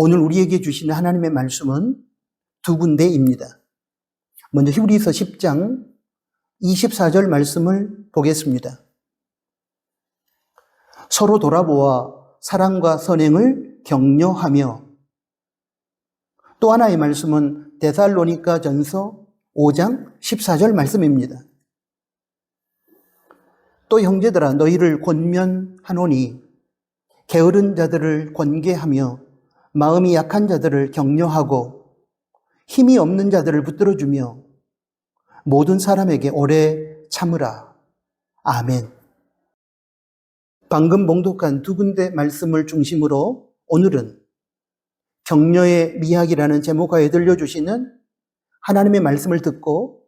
오늘 우리에게 주시는 하나님의 말씀은 두 군데입니다. 먼저 히브리서 10장 24절 말씀을 보겠습니다. 서로 돌아보아 사랑과 선행을 격려하며, 또 하나의 말씀은 데살로니가 전서 5장 14절 말씀입니다. 또 형제들아 너희를 권면하노니 게으른 자들을 권계하며 마음이 약한 자들을 격려하고 힘이 없는 자들을 붙들어주며 모든 사람에게 오래 참으라. 아멘. 방금 봉독한 두 군데 말씀을 중심으로 오늘은 격려의 미학이라는 제목하에 들려주시는 하나님의 말씀을 듣고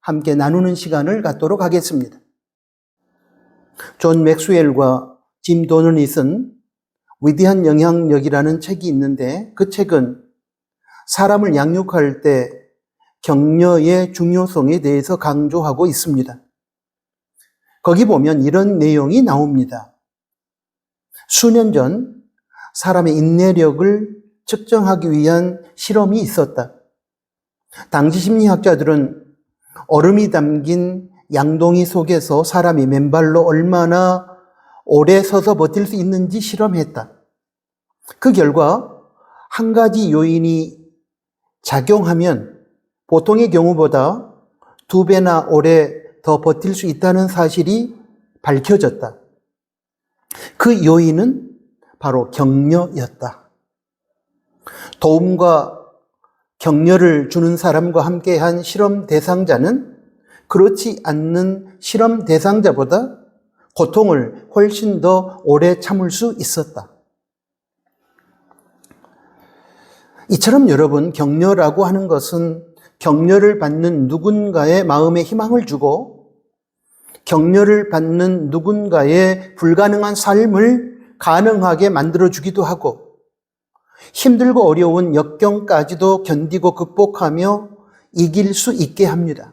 함께 나누는 시간을 갖도록 하겠습니다. 존 맥스웰과 짐 도넌이 쓴 위대한 영향력이라는 책이 있는데, 그 책은 사람을 양육할 때 격려의 중요성에 대해서 강조하고 있습니다. 거기 보면 이런 내용이 나옵니다. 수년 전 사람의 인내력을 측정하기 위한 실험이 있었다. 당시 심리학자들은 얼음이 담긴 양동이 속에서 사람이 맨발로 얼마나 오래 서서 버틸 수 있는지 실험했다. 그 결과 한 가지 요인이 작용하면 보통의 경우보다 2배나 오래 더 버틸 수 있다는 사실이 밝혀졌다. 그 요인은 바로 격려였다. 도움과 격려를 주는 사람과 함께한 실험 대상자는 그렇지 않는 실험 대상자보다 고통을 훨씬 더 오래 참을 수 있었다. 이처럼 여러분, 격려라고 하는 것은 격려를 받는 누군가의 마음에 희망을 주고 격려를 받는 누군가의 불가능한 삶을 가능하게 만들어주기도 하고 힘들고 어려운 역경까지도 견디고 극복하며 이길 수 있게 합니다.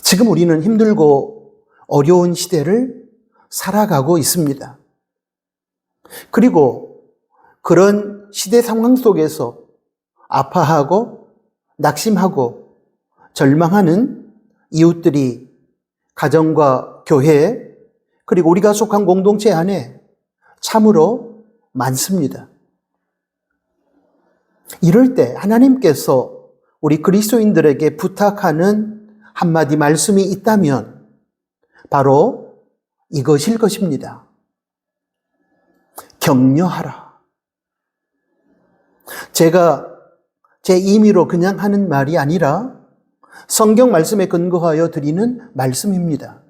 지금 우리는 힘들고 어려운 시대를 살아가고 있습니다. 그리고 그런 시대 상황 속에서 아파하고 낙심하고 절망하는 이웃들이 가정과 교회, 그리고 우리가 속한 공동체 안에 참으로 많습니다. 이럴 때 하나님께서 우리 그리스도인들에게 부탁하는 한마디 말씀이 있다면 바로 이것일 것입니다. 격려하라. 제가 제 임의로 그냥 하는 말이 아니라 성경 말씀에 근거하여 드리는 말씀입니다.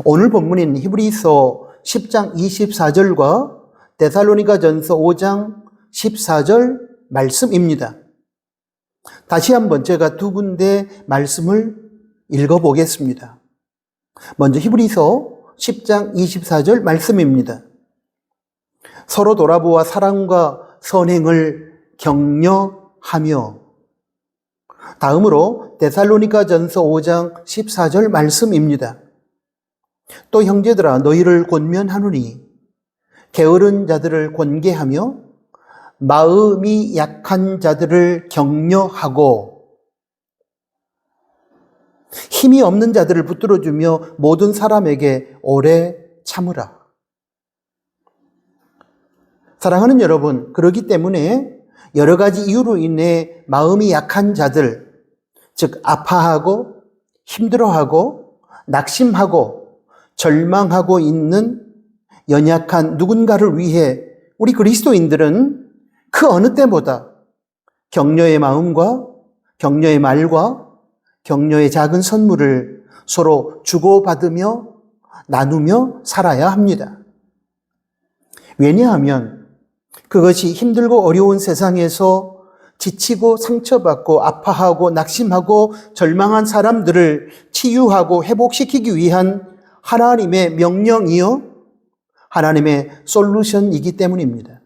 오늘 본문인 히브리서 10장 24절과 데살로니가 전서 5장 14절 말씀입니다. 다시 한번 제가 두 군데 말씀을 읽어보겠습니다. 먼저 히브리서 10장 24절 말씀입니다. 서로 돌아보아 사랑과 선행을 격려하며, 다음으로 데살로니가 전서 5장 14절 말씀입니다. 또 형제들아 너희를 권면하노니 게으른 자들을 권계하며 마음이 약한 자들을 격려하고 힘이 없는 자들을 붙들어주며 모든 사람에게 오래 참으라. 사랑하는 여러분, 그렇기 때문에 여러 가지 이유로 인해 마음이 약한 자들, 즉 아파하고 힘들어하고 낙심하고 절망하고 있는 연약한 누군가를 위해 우리 그리스도인들은 그 어느 때보다 격려의 마음과 격려의 말과 격려의 작은 선물을 서로 주고받으며 나누며 살아야 합니다. 왜냐하면 그것이 힘들고 어려운 세상에서 지치고 상처받고 아파하고 낙심하고 절망한 사람들을 치유하고 회복시키기 위한 하나님의 명령이요 하나님의 솔루션이기 때문입니다.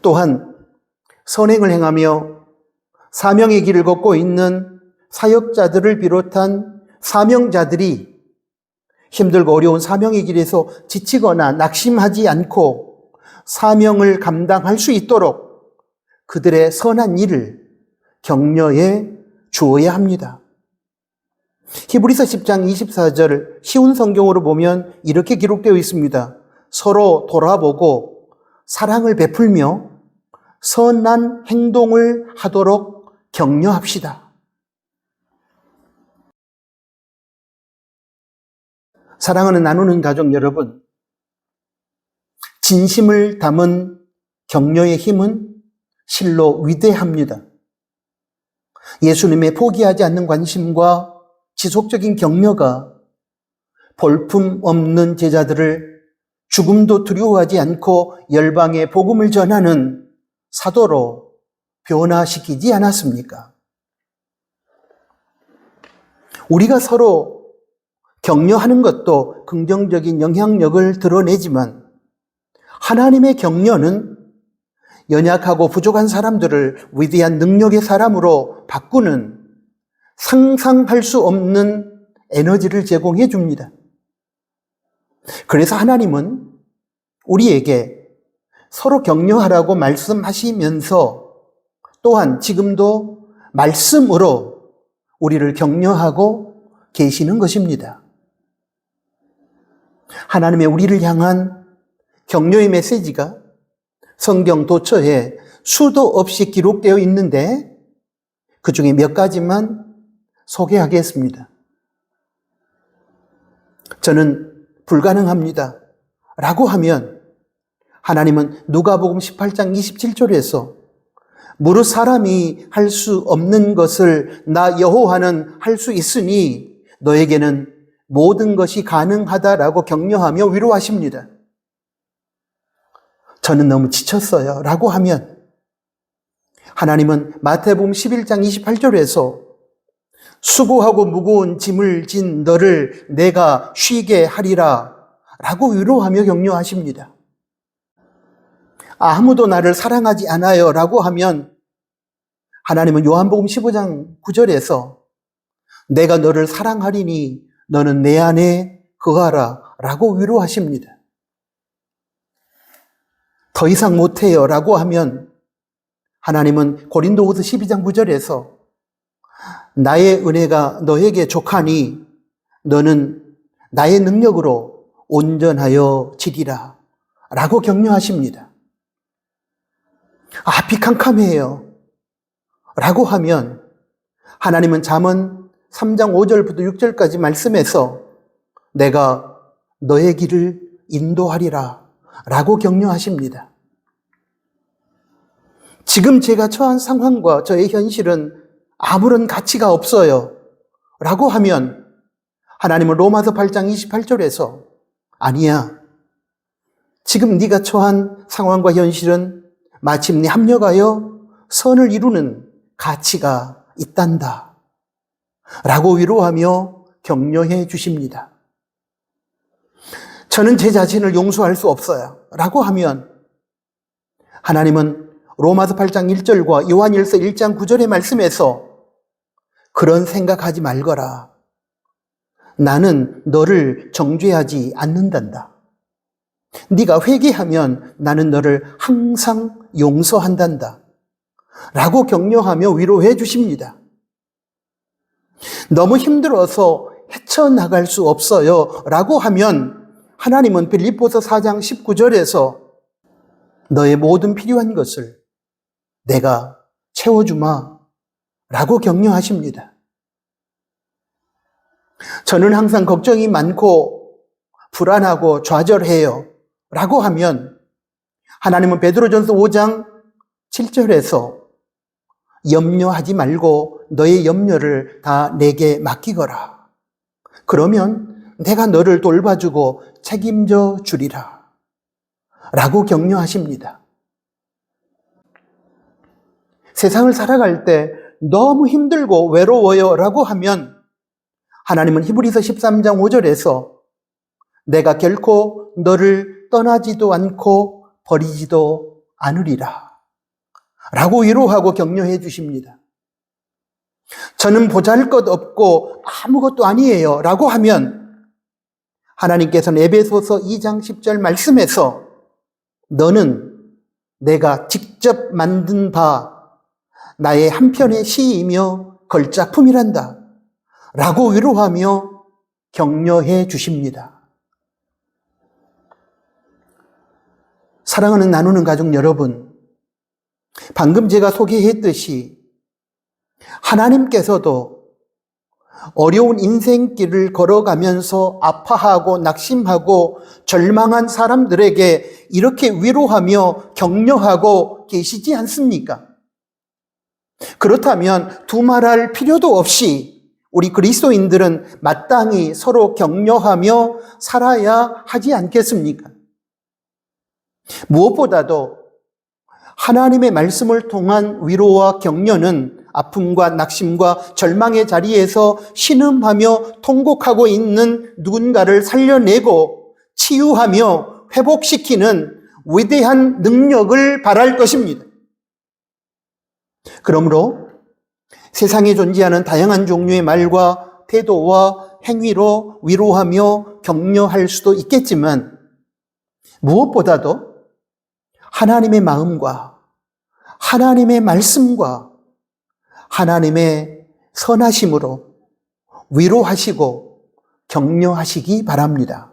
또한 선행을 행하며 사명의 길을 걷고 있는 사역자들을 비롯한 사명자들이 힘들고 어려운 사명의 길에서 지치거나 낙심하지 않고 사명을 감당할 수 있도록 그들의 선한 일을 격려해 주어야 합니다. 히브리서 10장 24절 쉬운 성경으로 보면 이렇게 기록되어 있습니다. 서로 돌아보고 사랑을 베풀며 선한 행동을 하도록 격려합시다. 사랑하는 나누는 가족 여러분, 진심을 담은 격려의 힘은 실로 위대합니다. 예수님의 포기하지 않는 관심과 지속적인 격려가 볼품없는 제자들을 죽음도 두려워하지 않고 열방에 복음을 전하는 사도로 변화시키지 않았습니까? 우리가 서로 격려하는 것도 긍정적인 영향력을 드러내지만 하나님의 격려는 연약하고 부족한 사람들을 위대한 능력의 사람으로 바꾸는 상상할 수 없는 에너지를 제공해 줍니다. 그래서 하나님은 우리에게 서로 격려하라고 말씀하시면서 또한 지금도 말씀으로 우리를 격려하고 계시는 것입니다. 하나님의 우리를 향한 격려의 메시지가 성경 도처에 수도 없이 기록되어 있는데 그 중에 몇 가지만 소개하겠습니다. 저는 불가능합니다 라고 하면 하나님은 누가복음 18장 27절에서 무릇 사람이 할 수 없는 것을 나 여호와는 할 수 있으니 너에게는 모든 것이 가능하다라고 격려하며 위로하십니다. 저는 너무 지쳤어요 라고 하면 하나님은 마태복음 11장 28절에서 수고하고 무거운 짐을 진 너를 내가 쉬게 하리라 라고 위로하며 격려하십니다. 아무도 나를 사랑하지 않아요 라고 하면 하나님은 요한복음 15장 9절에서 내가 너를 사랑하리니 너는 내 안에 거하라 라고 위로하십니다. 더 이상 못해요 라고 하면 하나님은 고린도후서 12장 9절에서 나의 은혜가 너에게 족하니 너는 나의 능력으로 온전하여 지리라 라고 격려하십니다. 앞이 캄캄해요 라고 하면 하나님은 잠언 3장 5절부터 6절까지 말씀해서 내가 너의 길을 인도하리라 라고 격려하십니다. 지금 제가 처한 상황과 저의 현실은 아무런 가치가 없어요 라고 하면 하나님은 로마서 8장 28절에서 아니야. 지금 네가 처한 상황과 현실은 마침내 합력하여 선을 이루는 가치가 있단다 라고 위로하며 격려해 주십니다. 저는 제 자신을 용서할 수 없어요 라고 하면 하나님은 로마서 8장 1절과 요한일서 1장 9절의 말씀에서 그런 생각하지 말거라. 나는 너를 정죄하지 않는단다. 네가 회개하면 나는 너를 항상 용서한단다. 라고 격려하며 위로해 주십니다. 너무 힘들어서 헤쳐나갈 수 없어요 라고 하면 하나님은 빌립보서 4장 19절에서 너의 모든 필요한 것을 내가 채워주마 라고 격려하십니다. 저는 항상 걱정이 많고 불안하고 좌절해요 라고 하면 하나님은 베드로전서 5장 7절에서 염려하지 말고 너의 염려를 다 내게 맡기거라. 그러면 내가 너를 돌봐주고 책임져 주리라 라고 격려하십니다. 세상을 살아갈 때 너무 힘들고 외로워요 라고 하면 하나님은 히브리서 13장 5절에서 내가 결코 너를 떠나지도 않고 버리지도 않으리라 라고 위로하고 격려해 주십니다. 저는 보잘것없고 아무것도 아니에요 라고 하면 하나님께서는 에베소서 2장 10절 말씀에서 너는 내가 직접 만든 바 나의 한편의 시이며 걸작품이란다 라고 위로하며 격려해 주십니다. 사랑하는 나누는 가족 여러분, 방금 제가 소개했듯이 하나님께서도 어려운 인생길을 걸어가면서 아파하고 낙심하고 절망한 사람들에게 이렇게 위로하며 격려하고 계시지 않습니까? 그렇다면 두말할 필요도 없이 우리 그리스도인들은 마땅히 서로 격려하며 살아야 하지 않겠습니까? 무엇보다도 하나님의 말씀을 통한 위로와 격려는 아픔과 낙심과 절망의 자리에서 신음하며 통곡하고 있는 누군가를 살려내고 치유하며 회복시키는 위대한 능력을 발할 것입니다. 그러므로 세상에 존재하는 다양한 종류의 말과 태도와 행위로 위로하며 격려할 수도 있겠지만 무엇보다도 하나님의 마음과 하나님의 말씀과 하나님의 선하심으로 위로하시고 격려하시기 바랍니다.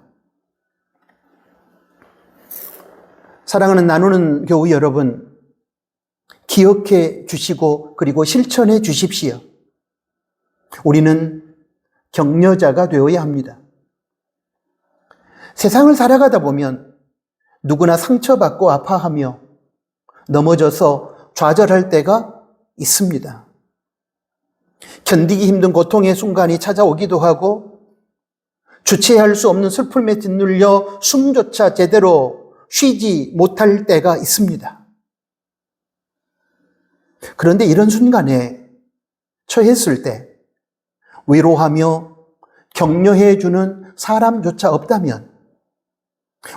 사랑하는 나누는 교우 여러분, 기억해 주시고 그리고 실천해 주십시오. 우리는 격려자가 되어야 합니다. 세상을 살아가다 보면 누구나 상처받고 아파하며 넘어져서 좌절할 때가 있습니다. 견디기 힘든 고통의 순간이 찾아오기도 하고 주체할 수 없는 슬픔에 짓눌려 숨조차 제대로 쉬지 못할 때가 있습니다. 그런데 이런 순간에 처했을 때 위로하며 격려해 주는 사람조차 없다면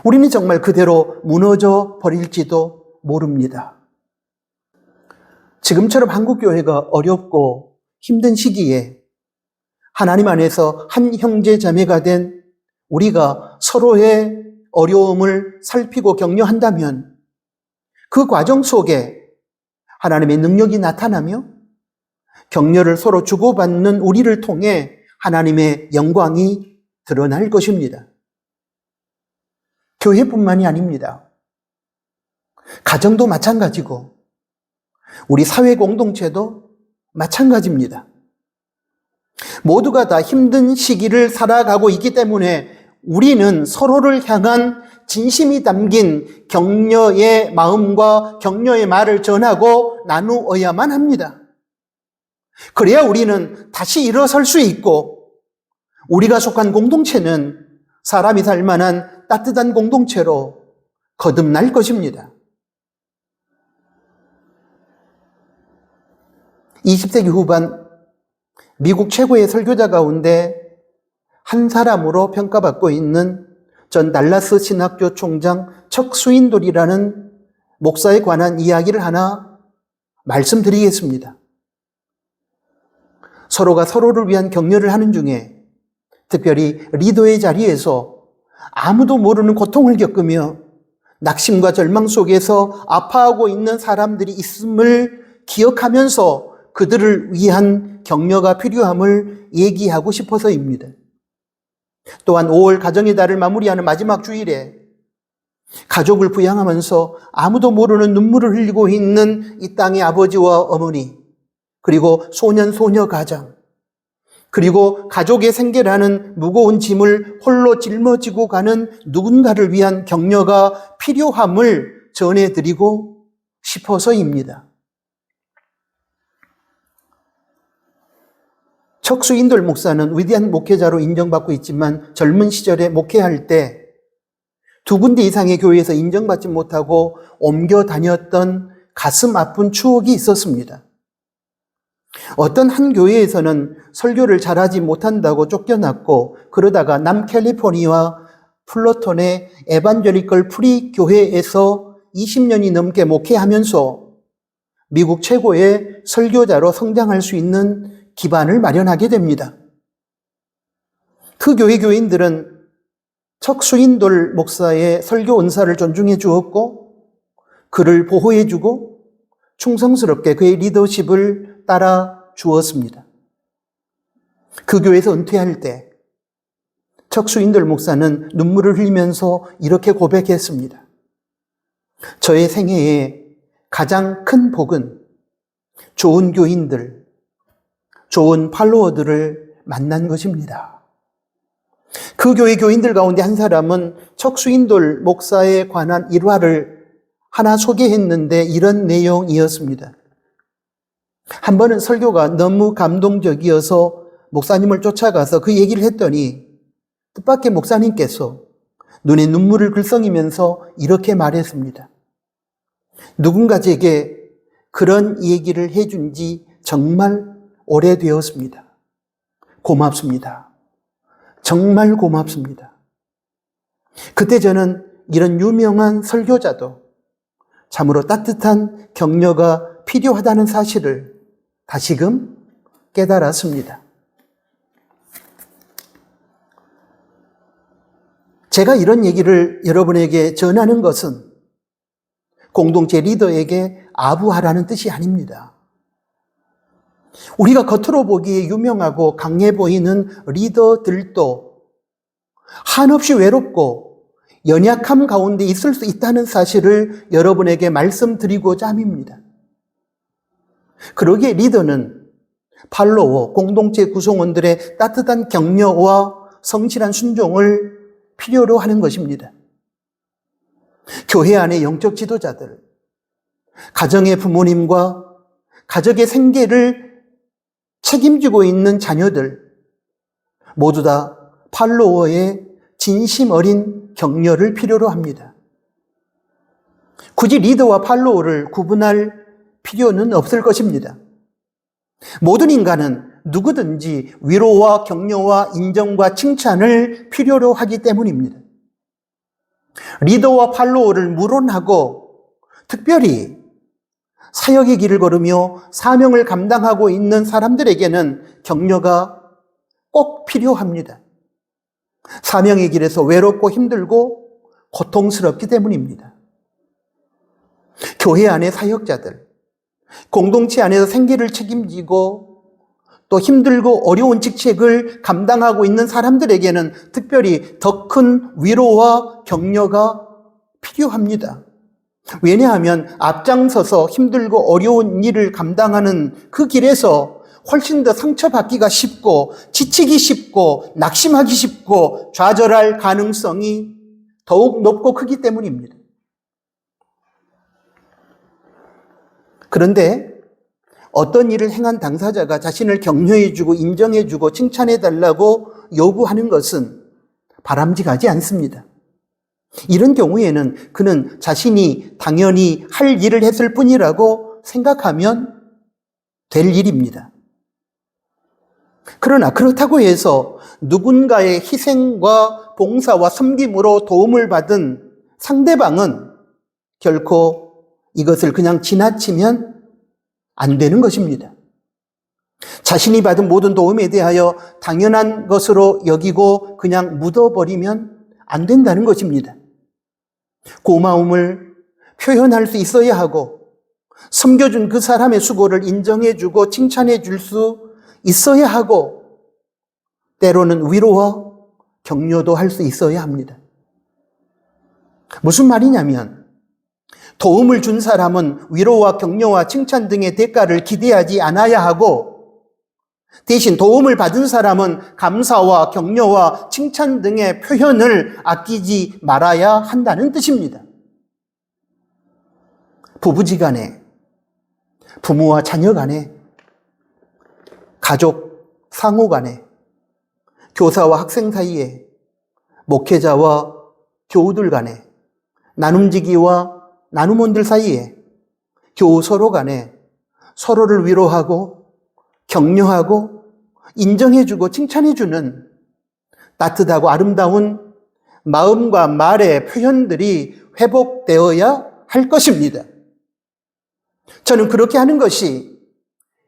우리는 정말 그대로 무너져 버릴지도 모릅니다. 지금처럼 한국교회가 어렵고 힘든 시기에 하나님 안에서 한 형제 자매가 된 우리가 서로의 어려움을 살피고 격려한다면 그 과정 속에 하나님의 능력이 나타나며 격려를 서로 주고받는 우리를 통해 하나님의 영광이 드러날 것입니다. 교회뿐만이 아닙니다. 가정도 마찬가지고 우리 사회 공동체도 마찬가지입니다. 모두가 다 힘든 시기를 살아가고 있기 때문에 우리는 서로를 향한 진심이 담긴 격려의 마음과 격려의 말을 전하고 나누어야만 합니다. 그래야 우리는 다시 일어설 수 있고 우리가 속한 공동체는 사람이 살 만한 따뜻한 공동체로 거듭날 것입니다. 20세기 후반 미국 최고의 설교자 가운데 한 사람으로 평가받고 있는 전 달라스 신학교 총장 척 스윈돌이라는 목사에 관한 이야기를 하나 말씀드리겠습니다. 서로가 서로를 위한 격려를 하는 중에 특별히 리더의 자리에서 아무도 모르는 고통을 겪으며 낙심과 절망 속에서 아파하고 있는 사람들이 있음을 기억하면서 그들을 위한 격려가 필요함을 얘기하고 싶어서입니다. 또한 5월 가정의 달을 마무리하는 마지막 주일에 가족을 부양하면서 아무도 모르는 눈물을 흘리고 있는 이 땅의 아버지와 어머니, 그리고 소년, 소녀 가정, 그리고 가족의 생계라는 무거운 짐을 홀로 짊어지고 가는 누군가를 위한 격려가 필요함을 전해드리고 싶어서입니다. 척 스윈돌 목사는 위대한 목회자로 인정받고 있지만 젊은 시절에 목회할 때 2군데 이상의 교회에서 인정받지 못하고 옮겨 다녔던 가슴 아픈 추억이 있었습니다. 어떤 한 교회에서는 설교를 잘하지 못한다고 쫓겨났고 그러다가 남캘리포니아 플러톤의 에반젤리컬 프리 교회에서 20년이 넘게 목회하면서 미국 최고의 설교자로 성장할 수 있는 기반을 마련하게 됩니다. 그 교회 교인들은 척수인돌 목사의 설교 은사를 존중해 주었고 그를 보호해 주고 충성스럽게 그의 리더십을 따라 주었습니다. 그 교회에서 은퇴할 때 척수인돌 목사는 눈물을 흘리면서 이렇게 고백했습니다. 저의 생애에 가장 큰 복은 좋은 교인들, 좋은 팔로워들을 만난 것입니다. 그 교회 교인들 가운데 한 사람은 척수인돌 목사에 관한 일화를 하나 소개했는데 이런 내용이었습니다. 한 번은 설교가 너무 감동적이어서 목사님을 쫓아가서 그 얘기를 했더니 뜻밖의 목사님께서 눈에 눈물을 글썽이면서 이렇게 말했습니다. 누군가 제게 그런 얘기를 해준 지 정말 오래되었습니다. 고맙습니다. 정말 고맙습니다. 그때 저는 이런 유명한 설교자도 참으로 따뜻한 격려가 필요하다는 사실을 다시금 깨달았습니다. 제가 이런 얘기를 여러분에게 전하는 것은 공동체 리더에게 아부하라는 뜻이 아닙니다. 우리가 겉으로 보기에 유명하고 강해 보이는 리더들도 한없이 외롭고 연약함 가운데 있을 수 있다는 사실을 여러분에게 말씀드리고자 함입니다. 그러기에 리더는 팔로워, 공동체 구성원들의 따뜻한 격려와 성실한 순종을 필요로 하는 것입니다. 교회 안의 영적 지도자들, 가정의 부모님과 가족의 생계를 책임지고 있는 자녀들, 모두 다 팔로워의 진심 어린 격려를 필요로 합니다. 굳이 리더와 팔로워를 구분할 필요는 없을 것입니다. 모든 인간은 누구든지 위로와 격려와 인정과 칭찬을 필요로 하기 때문입니다. 리더와 팔로워를 물어나고 특별히 사역의 길을 걸으며 사명을 감당하고 있는 사람들에게는 격려가 꼭 필요합니다. 사명의 길에서 외롭고 힘들고 고통스럽기 때문입니다. 교회 안의 사역자들, 공동체 안에서 생계를 책임지고 또 힘들고 어려운 직책을 감당하고 있는 사람들에게는 특별히 더 큰 위로와 격려가 필요합니다. 왜냐하면 앞장서서 힘들고 어려운 일을 감당하는 그 길에서 훨씬 더 상처받기가 쉽고 지치기 쉽고 낙심하기 쉽고 좌절할 가능성이 더욱 높고 크기 때문입니다. 그런데 어떤 일을 행한 당사자가 자신을 격려해주고 인정해주고 칭찬해달라고 요구하는 것은 바람직하지 않습니다. 이런 경우에는 그는 자신이 당연히 할 일을 했을 뿐이라고 생각하면 될 일입니다. 그러나 그렇다고 해서 누군가의 희생과 봉사와 섬김으로 도움을 받은 상대방은 결코 이것을 그냥 지나치면 안 되는 것입니다. 자신이 받은 모든 도움에 대하여 당연한 것으로 여기고 그냥 묻어버리면 안 된다는 것입니다. 고마움을 표현할 수 있어야 하고 섬겨준 그 사람의 수고를 인정해주고 칭찬해줄 수 있어야 하고 때로는 위로와 격려도 할 수 있어야 합니다. 무슨 말이냐면 도움을 준 사람은 위로와 격려와 칭찬 등의 대가를 기대하지 않아야 하고 대신 도움을 받은 사람은 감사와 격려와 칭찬 등의 표현을 아끼지 말아야 한다는 뜻입니다. 부부지간에, 부모와 자녀 간에, 가족, 상호 간에, 교사와 학생 사이에, 목회자와 교우들 간에, 나눔지기와 나눔원들 사이에, 교우 서로 간에 서로를 위로하고 격려하고 인정해주고 칭찬해주는 따뜻하고 아름다운 마음과 말의 표현들이 회복되어야 할 것입니다. 저는 그렇게 하는 것이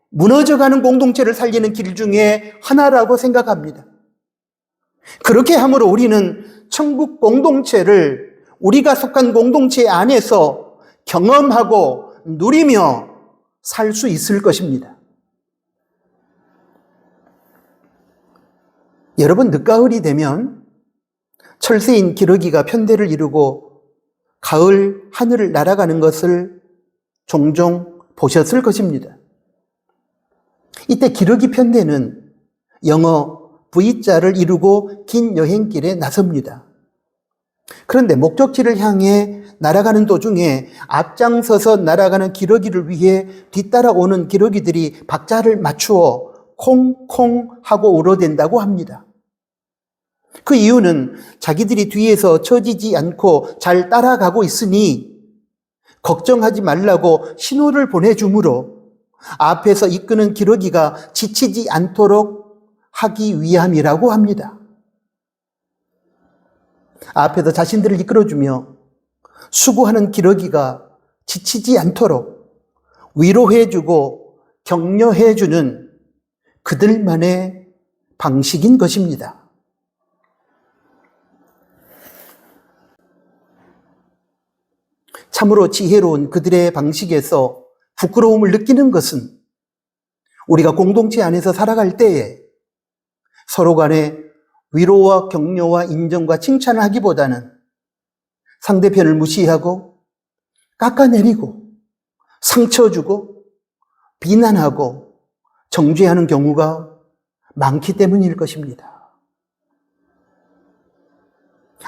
무너져가는 공동체를 살리는 길 중에 하나라고 생각합니다. 그렇게 함으로 우리는 천국 공동체를 우리가 속한 공동체 안에서 경험하고 누리며 살 수 있을 것입니다. 여러분, 늦가을이 되면 철새인 기러기가 편대를 이루고 가을 하늘을 날아가는 것을 종종 보셨을 것입니다. 이때 기러기 편대는 영어 V자를 이루고 긴 여행길에 나섭니다. 그런데 목적지를 향해 날아가는 도중에 앞장서서 날아가는 기러기를 위해 뒤따라오는 기러기들이 박자를 맞추어 콩콩 하고 울어댄다고 합니다. 그 이유는 자기들이 뒤에서 처지지 않고 잘 따라가고 있으니 걱정하지 말라고 신호를 보내주므로 앞에서 이끄는 기러기가 지치지 않도록 하기 위함이라고 합니다. 앞에서 자신들을 이끌어주며 수고하는 기러기가 지치지 않도록 위로해주고 격려해주는 그들만의 방식인 것입니다. 참으로 지혜로운 그들의 방식에서 부끄러움을 느끼는 것은 우리가 공동체 안에서 살아갈 때에 서로 간에 위로와 격려와 인정과 칭찬을 하기보다는 상대편을 무시하고 깎아내리고 상처 주고 비난하고 정죄하는 경우가 많기 때문일 것입니다.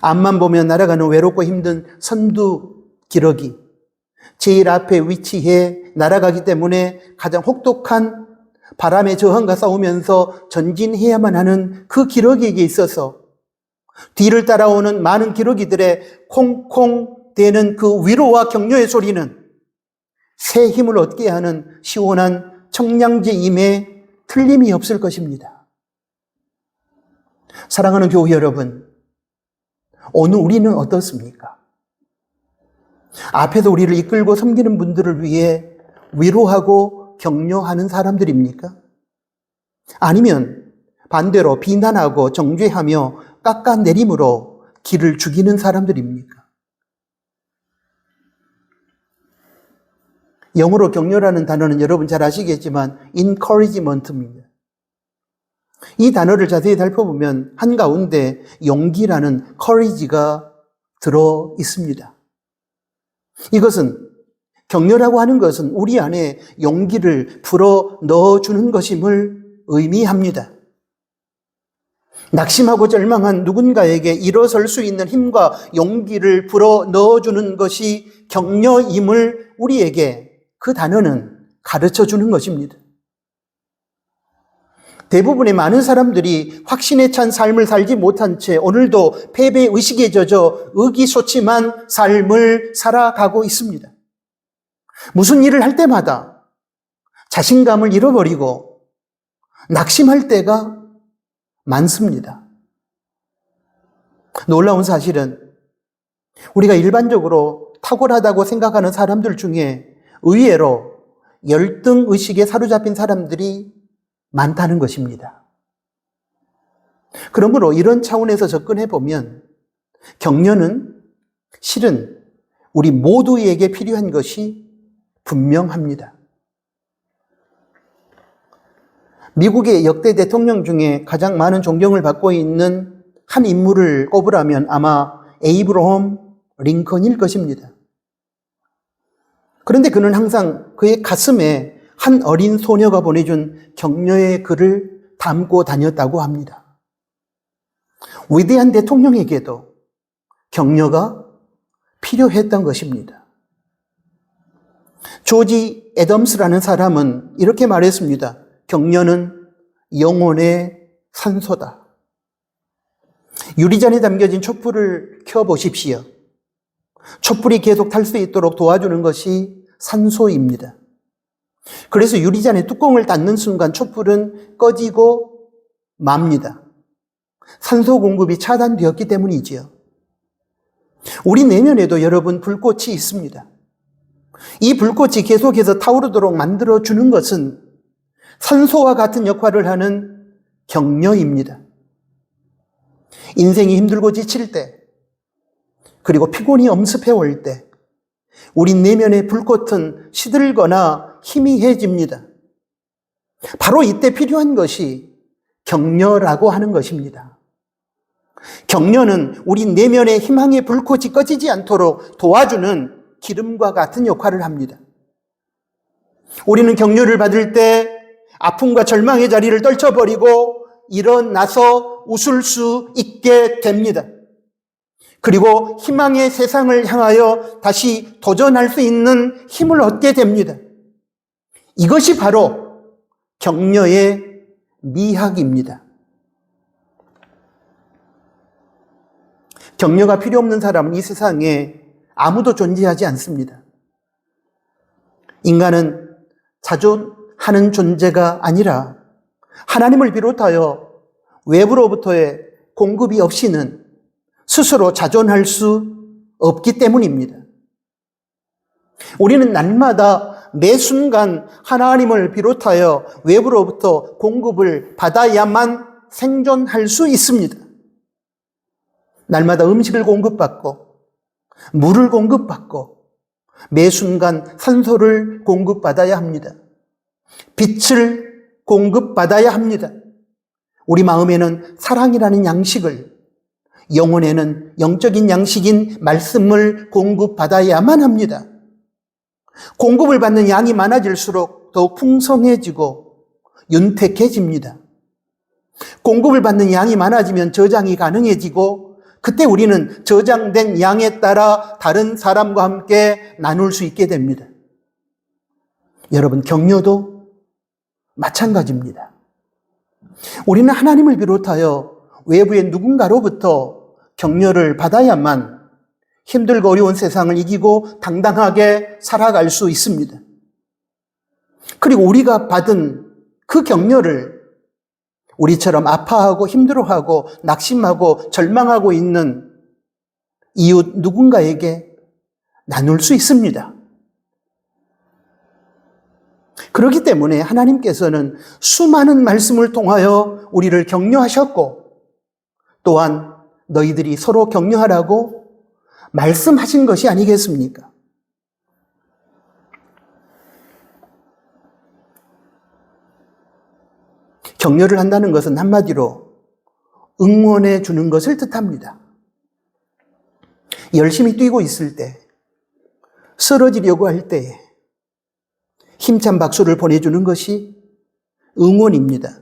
앞만 보면 날아가는 외롭고 힘든 선두 기러기, 제일 앞에 위치해 날아가기 때문에 가장 혹독한 바람의 저항과 싸우면서 전진해야만 하는 그 기러기에게 있어서 뒤를 따라오는 많은 기러기들의 콩콩 대는 그 위로와 격려의 소리는 새 힘을 얻게 하는 시원한 청량제임에 틀림이 없을 것입니다. 사랑하는 교회 여러분, 오늘 우리는 어떻습니까? 앞에서 우리를 이끌고 섬기는 분들을 위해 위로하고 격려하는 사람들입니까? 아니면 반대로 비난하고 정죄하며 깎아내림으로 길을 죽이는 사람들입니까? 영어로 격려라는 단어는 여러분 잘 아시겠지만 encouragement입니다. 이 단어를 자세히 살펴보면 한가운데 용기라는 courage가 들어 있습니다. 이것은 격려라고 하는 것은 우리 안에 용기를 불어 넣어주는 것임을 의미합니다. 낙심하고 절망한 누군가에게 일어설 수 있는 힘과 용기를 불어 넣어주는 것이 격려임을 우리에게 그 단어는 가르쳐주는 것입니다. 대부분의 많은 사람들이 확신에 찬 삶을 살지 못한 채 오늘도 패배의식에 젖어 의기소침한 삶을 살아가고 있습니다. 무슨 일을 할 때마다 자신감을 잃어버리고 낙심할 때가 많습니다. 놀라운 사실은 우리가 일반적으로 탁월하다고 생각하는 사람들 중에 의외로 열등의식에 사로잡힌 사람들이 많다는 것입니다. 그러므로 이런 차원에서 접근해 보면 격려는 실은 우리 모두에게 필요한 것이 분명합니다. 미국의 역대 대통령 중에 가장 많은 존경을 받고 있는 한 인물을 꼽으라면 아마 에이브러함 링컨일 것입니다. 그런데 그는 항상 그의 가슴에 한 어린 소녀가 보내준 격려의 글을 담고 다녔다고 합니다. 위대한 대통령에게도 격려가 필요했던 것입니다. 조지 애덤스라는 사람은 이렇게 말했습니다. 격려는 영혼의 산소다. 유리잔에 담겨진 촛불을 켜보십시오. 촛불이 계속 탈 수 있도록 도와주는 것이 산소입니다. 그래서 유리잔의 뚜껑을 닫는 순간 촛불은 꺼지고 맙니다. 산소 공급이 차단되었기 때문이지요. 우리 내면에도 여러분 불꽃이 있습니다. 이 불꽃이 계속해서 타오르도록 만들어주는 것은 산소와 같은 역할을 하는 격려입니다. 인생이 힘들고 지칠 때, 그리고 피곤이 엄습해 올 때, 우리 내면의 불꽃은 시들거나 희미해집니다. 바로 이때 필요한 것이 격려라고 하는 것입니다. 격려는 우리 내면의 희망의 불꽃이 꺼지지 않도록 도와주는 기름과 같은 역할을 합니다. 우리는 격려를 받을 때 아픔과 절망의 자리를 떨쳐버리고 일어나서 웃을 수 있게 됩니다. 그리고 희망의 세상을 향하여 다시 도전할 수 있는 힘을 얻게 됩니다. 이것이 바로 격려의 미학입니다. 격려가 필요 없는 사람은 이 세상에 아무도 존재하지 않습니다. 인간은 자존하는 존재가 아니라 하나님을 비롯하여 외부로부터의 공급이 없이는 스스로 자존할 수 없기 때문입니다. 우리는 날마다 매 순간 하나님을 비롯하여 외부로부터 공급을 받아야만 생존할 수 있습니다. 날마다 음식을 공급받고 물을 공급받고 매 순간 산소를 공급받아야 합니다. 빛을 공급받아야 합니다. 우리 마음에는 사랑이라는 양식을, 영혼에는 영적인 양식인 말씀을 공급받아야만 합니다. 공급을 받는 양이 많아질수록 더욱 풍성해지고 윤택해집니다. 공급을 받는 양이 많아지면 저장이 가능해지고 그때 우리는 저장된 양에 따라 다른 사람과 함께 나눌 수 있게 됩니다. 여러분, 격려도 마찬가지입니다. 우리는 하나님을 비롯하여 외부의 누군가로부터 격려를 받아야만 힘들고 어려운 세상을 이기고 당당하게 살아갈 수 있습니다. 그리고 우리가 받은 그 격려를 우리처럼 아파하고 힘들어하고 낙심하고 절망하고 있는 이웃 누군가에게 나눌 수 있습니다. 그렇기 때문에 하나님께서는 수많은 말씀을 통하여 우리를 격려하셨고 또한 너희들이 서로 격려하라고 말씀하신 것이 아니겠습니까? 격려를 한다는 것은 한마디로 응원해 주는 것을 뜻합니다. 열심히 뛰고 있을 때, 쓰러지려고 할 때에 힘찬 박수를 보내주는 것이 응원입니다.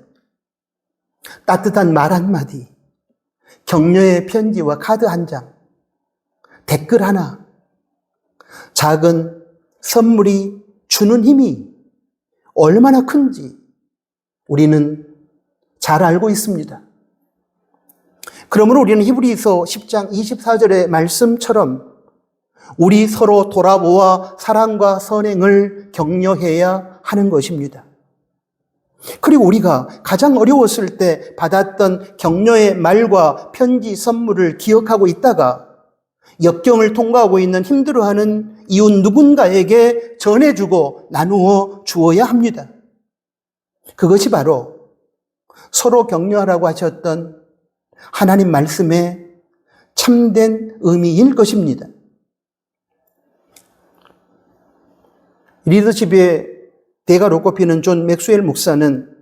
따뜻한 말 한마디, 격려의 편지와 카드 한 장, 댓글 하나, 작은 선물이 주는 힘이 얼마나 큰지 우리는 잘 알고 있습니다. 그러므로 우리는 히브리서 10장 24절의 말씀처럼 우리 서로 돌아보아 사랑과 선행을 격려해야 하는 것입니다. 그리고 우리가 가장 어려웠을 때 받았던 격려의 말과 편지 선물을 기억하고 있다가 역경을 통과하고 있는 힘들어하는 이웃 누군가에게 전해주고 나누어 주어야 합니다. 그것이 바로 서로 격려하라고 하셨던 하나님 말씀의 참된 의미일 것입니다. 리더십의 대가로 꼽히는 존 맥스웰 목사는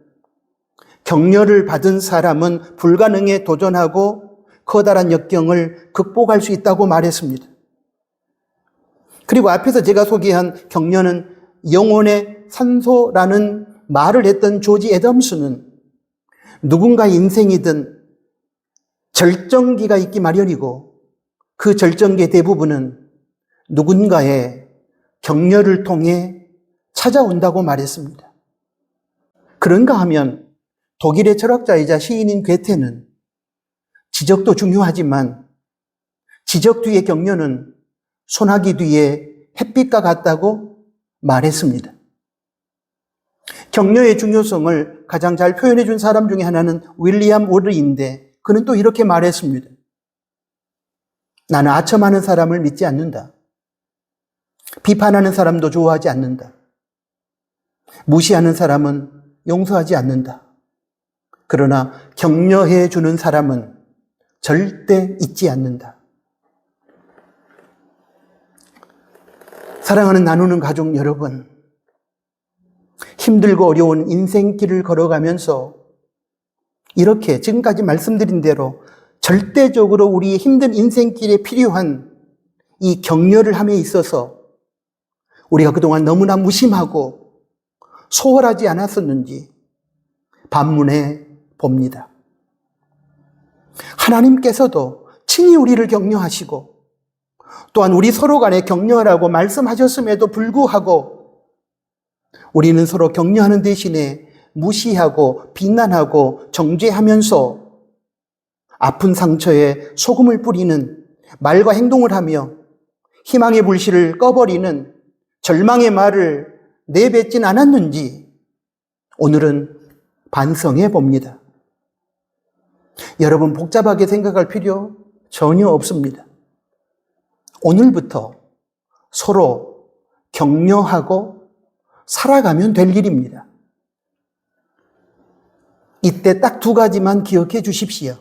격려를 받은 사람은 불가능에 도전하고 커다란 역경을 극복할 수 있다고 말했습니다. 그리고 앞에서 제가 소개한 격려는 영혼의 산소라는 말을 했던 조지 애덤스는 누군가의 인생이든 절정기가 있기 마련이고 그 절정기의 대부분은 누군가의 격려를 통해 찾아온다고 말했습니다. 그런가 하면 독일의 철학자이자 시인인 괴테는 지적도 중요하지만 지적 뒤의 격려는 소나기 뒤에 햇빛과 같다고 말했습니다. 격려의 중요성을 가장 잘 표현해 준 사람 중에 하나는 윌리엄 워드인데 그는 또 이렇게 말했습니다. 나는 아첨하는 사람을 믿지 않는다. 비판하는 사람도 좋아하지 않는다. 무시하는 사람은 용서하지 않는다. 그러나 격려해 주는 사람은 절대 잊지 않는다. 사랑하는 나누는 가족 여러분, 힘들고 어려운 인생길을 걸어가면서 이렇게 지금까지 말씀드린 대로 절대적으로 우리의 힘든 인생길에 필요한 이 격려를 함에 있어서 우리가 그동안 너무나 무심하고 소홀하지 않았었는지 반문해 봅니다. 하나님께서도 친히 우리를 격려하시고 또한 우리 서로 간에 격려하라고 말씀하셨음에도 불구하고 우리는 서로 격려하는 대신에 무시하고 비난하고 정죄하면서 아픈 상처에 소금을 뿌리는 말과 행동을 하며 희망의 불씨를 꺼버리는 절망의 말을 내뱉진 않았는지 오늘은 반성해 봅니다. 여러분, 복잡하게 생각할 필요 전혀 없습니다. 오늘부터 서로 격려하고 살아가면 될 일입니다. 이때 딱 두 가지만 기억해 주십시오.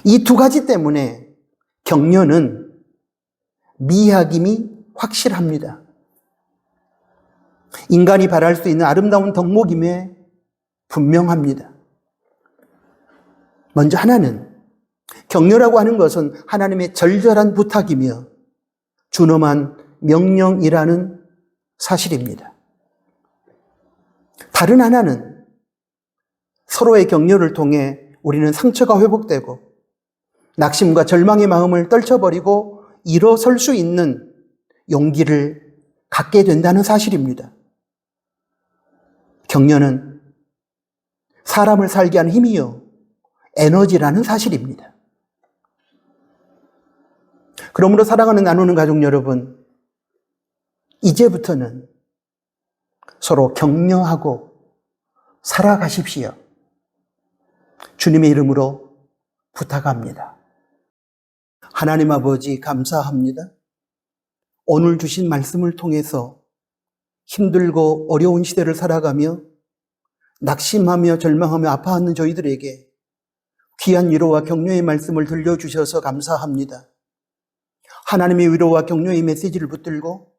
이 두 가지 때문에 격려는 미학임이 확실합니다. 인간이 바랄 수 있는 아름다운 덕목임에 분명합니다. 먼저 하나는 격려라고 하는 것은 하나님의 절절한 부탁이며 준엄한 명령이라는 사실입니다. 다른 하나는 서로의 격려를 통해 우리는 상처가 회복되고 낙심과 절망의 마음을 떨쳐버리고 일어설 수 있는 용기를 갖게 된다는 사실입니다. 격려는 사람을 살게 하는 힘이요 에너지라는 사실입니다. 그러므로 사랑하는 나누는 가족 여러분, 이제부터는 서로 격려하고 살아가십시오. 주님의 이름으로 부탁합니다. 하나님 아버지, 감사합니다. 오늘 주신 말씀을 통해서 힘들고 어려운 시대를 살아가며 낙심하며 절망하며 아파하는 저희들에게 귀한 위로와 격려의 말씀을 들려주셔서 감사합니다. 하나님의 위로와 격려의 메시지를 붙들고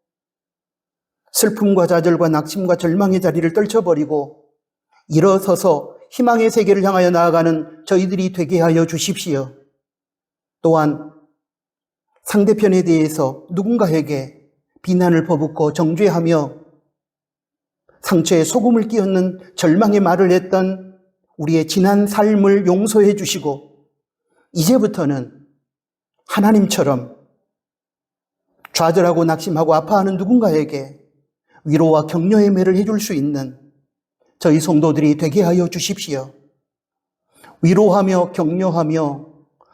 슬픔과 좌절과 낙심과 절망의 자리를 떨쳐버리고 일어서서 희망의 세계를 향하여 나아가는 저희들이 되게 하여 주십시오. 또한 상대편에 대해서 누군가에게 비난을 퍼붓고 정죄하며 상처에 소금을 끼얹는 절망의 말을 했던 우리의 지난 삶을 용서해 주시고 이제부터는 하나님처럼 좌절하고 낙심하고 아파하는 누군가에게 위로와 격려의 매를 해줄 수 있는 저희 성도들이 되게 하여 주십시오. 위로하며 격려하며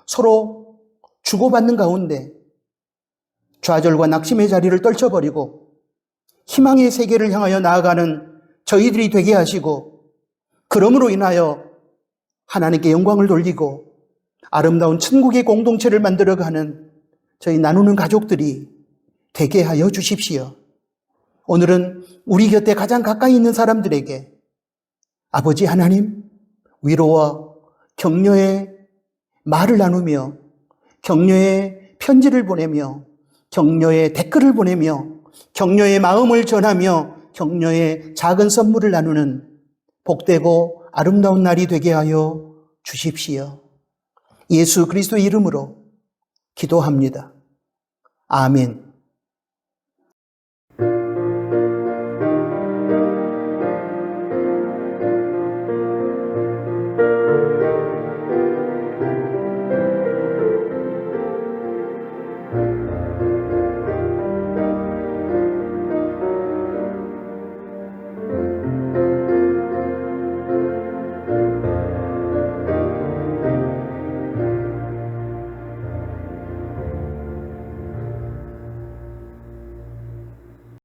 서로 주고받는 가운데 좌절과 낙심의 자리를 떨쳐버리고 희망의 세계를 향하여 나아가는 저희들이 되게 하시고 그러므로 인하여 하나님께 영광을 돌리고 아름다운 천국의 공동체를 만들어가는 저희 나누는 가족들이 되게 하여 주십시오. 오늘은 우리 곁에 가장 가까이 있는 사람들에게 아버지 하나님 위로와 격려의 말을 나누며 격려의 편지를 보내며 격려의 댓글을 보내며 격려의 마음을 전하며 격려의 작은 선물을 나누는 복되고 아름다운 날이 되게 하여 주십시오. 예수 그리스도의 이름으로 기도합니다. 아멘.